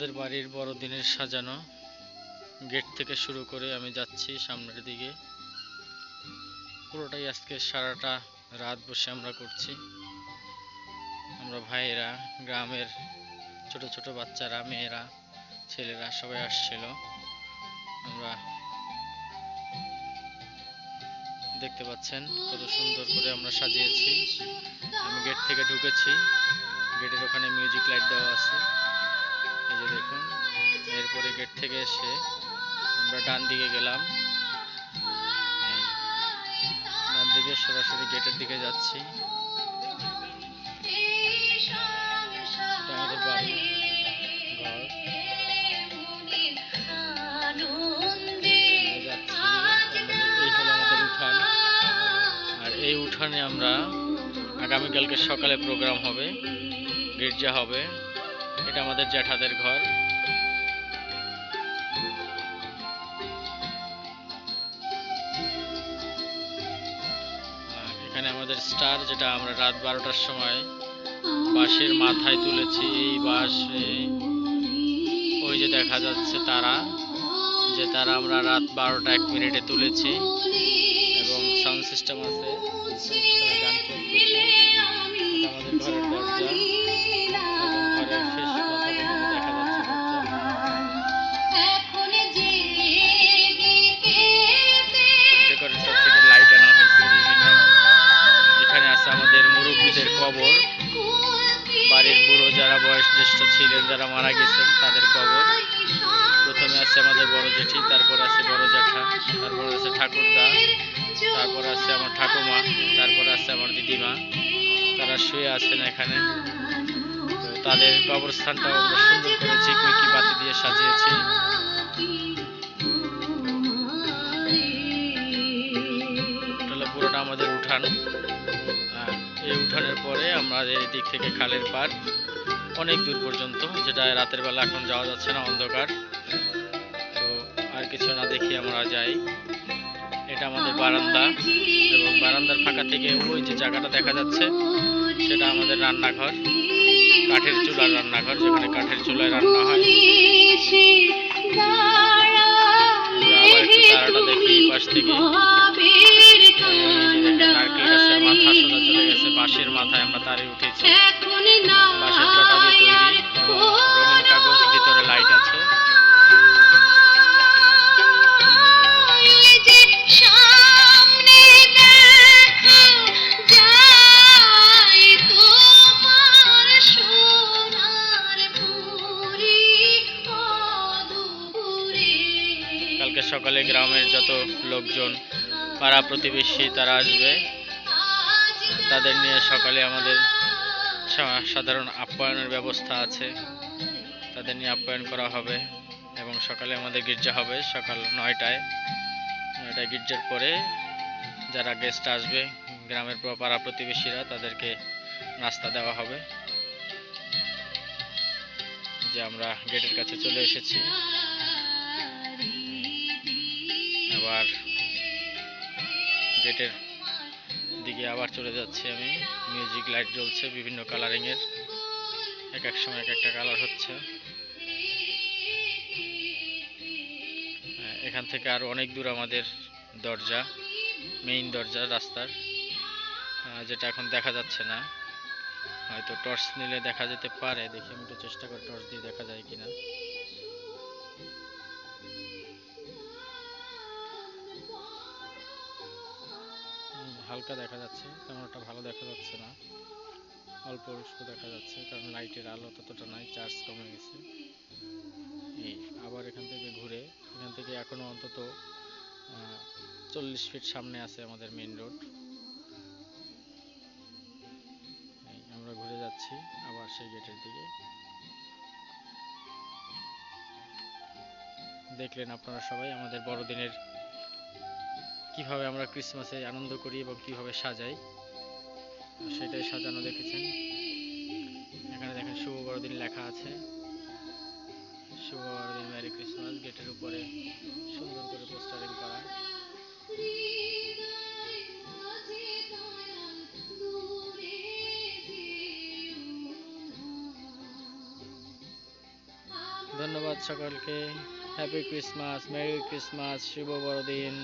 আমাদের বাড়ির বড়দিনের সাজানো গেট থেকে শুরু করে আমি যাচ্ছি সামনের দিকে। পুরোটাই আজকে সারাটা রাত বসে আমরা করছি। আমরা ভাইয়েরা, গ্রামের ছোট ছোট বাচ্চারা, মেয়েরা, ছেলেরা সবাই আসছিল। আমরা দেখতে পাচ্ছেন কত সুন্দর করে আমরা সাজিয়েছি। আমি গেট থেকে ঢুকেছি, গেটের ওখানে মিউজিক লাইট দেওয়া আছে, এই যে দেখুন। এরপরে গেট থেকে এসে আমরা ডান দিকে গেলাম, ডান দিকে সরাসরি গেটের দিকে যাচ্ছি। এটা আমাদের বাড়ি ঘর, এই হলো আমাদের উঠান। আর এই উঠানে আমরা আগামীকালকে সকালে প্রোগ্রাম হবে, গির্জা হবে। এটা আমাদের জ্যাঠাদের ঘর। এখানে আমাদের স্টার, যেটা আমরা রাত 12টার সময় বাঁশের মাথায় তুলেছি। এই বাঁশে ওই যে দেখা যাচ্ছে তারা, যে তারা আমরা রাত 12টা 1 মিনিটে তুলেছি। এবং সাউন্ড সিস্টেম আছে, গান চলতেছে। এটা আমাদের ঘরের দরজা, এবং ঘরের শেষ মাথা পর্যন্ত দেখা যাচ্ছে দরজা। ডেকোরেটর থেকে লাইট আনা হয়েছে বিভিন্ন। এখানে আছে আমাদের মুরব্বীদের কবর, বাড়ির বুড়ো যারা বয়স জ্যেষ্ঠ ছিলেন, যারা মারা গেছেন তাদের কবর। প্রথমে আছে আমাদের বড় জেঠি, তারপরে আছে বড় জ্যাঠা, তারপরে আছে ঠাকুরদা, তারপরে আছে আমার ঠাকুমা, তারপরে আছে আমার দিদিমা। তারা শুয়ে আছেন এখানে। তো তাদের কবরস্থানটাও আমরা সুন্দর করে ঝিকমিকি বাতি দিয়ে সাজিয়েছি। পুরোটা আমাদের উঠান। এই উঠানের পরে আমাদের এদিক থেকে খালের পাড় অনেক দূর পর্যন্ত, যেটা রাতের বেলা এখন যাওয়া যাচ্ছে না, অন্ধকার। তো আর কিছু না দেখি আমরা যাই। এটা আমাদের বারান্দা, এবং বারান্দার ফাঁকা থেকে ওই যে জায়গাটা দেখা যাচ্ছে সেটা আমাদের রান্নাঘর, কাঠের চুলার রান্নাঘর, যেখানে কাঠের চুলায় রান্না হয়। আবার একটু তারাটা দেখি পাশ থেকে। নারকেল গাছের মাথা সোজা চলে গেছে, বাঁশের মাথায় আমরা তারে উঠেছি। বাঁশের চটা দিয়ে তৈরি, রঙিন কাগজ, ভিতরে লাইট আছে। কালকে সকালে গ্রামের যত লোকজন, পাড়া প্রতিবেশী, তারা আসবে। তাদের নিয়ে সকালে আমাদের সাধারণ আপ্যায়নের ব্যবস্থা আছে, তাদের নিয়ে আপ্যায়ন করা হবে। এবং সকালে আমাদের গির্জা হবে সকাল 9টায়। গির্জার পরে যারা গেস্ট আসবে, গ্রামের পাড়া প্রতিবেশীরা, তাদেরকে নাস্তা দেওয়া হবে। যে আমরা গেটের কাছে চলে এসেছি। আবার গেটের দিকে আবার চলে যাচ্ছি আমি। মিউজিক লাইট জ্বলছে বিভিন্ন কালারিং এর, এক এক সময় এক একটা কালার হচ্ছে। এখান থেকে আর অনেক দূর আমাদের দরজা, মেইন দরজা রাস্তার, যেটা এখন দেখা যাচ্ছে না। হয়তো টর্চ নিলে দেখা যেতে পারে। দেখি আমি একটু চেষ্টা করি টর্চ দিয়ে দেখা যায় কিনা। হালকা দেখা যাচ্ছে, তেমন একটা ভালো দেখা যাচ্ছে না, অল্প দেখা যাচ্ছে, কারণ লাইটের আলো ততটা নাই, চার্জ কমে গেছে। এই আবার এখান থেকে ঘুরে, এখান থেকে এখনো অন্তত 40 ফিট সামনে আছে আমাদের মেইন রোড। আমরা ঘুরে যাচ্ছি আবার সেই গেটের দিকে। দেখলেন আপনারা সবাই আমাদের বড়দিনের কিভাবে আমরা ক্রিসমাসে আনন্দ করি এবং কিভাবে সাজাই, সেটাই সাজানো দেখেছেন। এখানে দেখেন শুভ বড়দিন লেখা আছে, শুভ বড়দিন, মেরি ক্রিসমাস। গেটের উপরে সুন্দর করে পোস্টারিং করা। ধন্যবাদ সকলকে। হ্যাপি ক্রিসমাস, মেরি ক্রিসমাস, শুভ বড়দিন।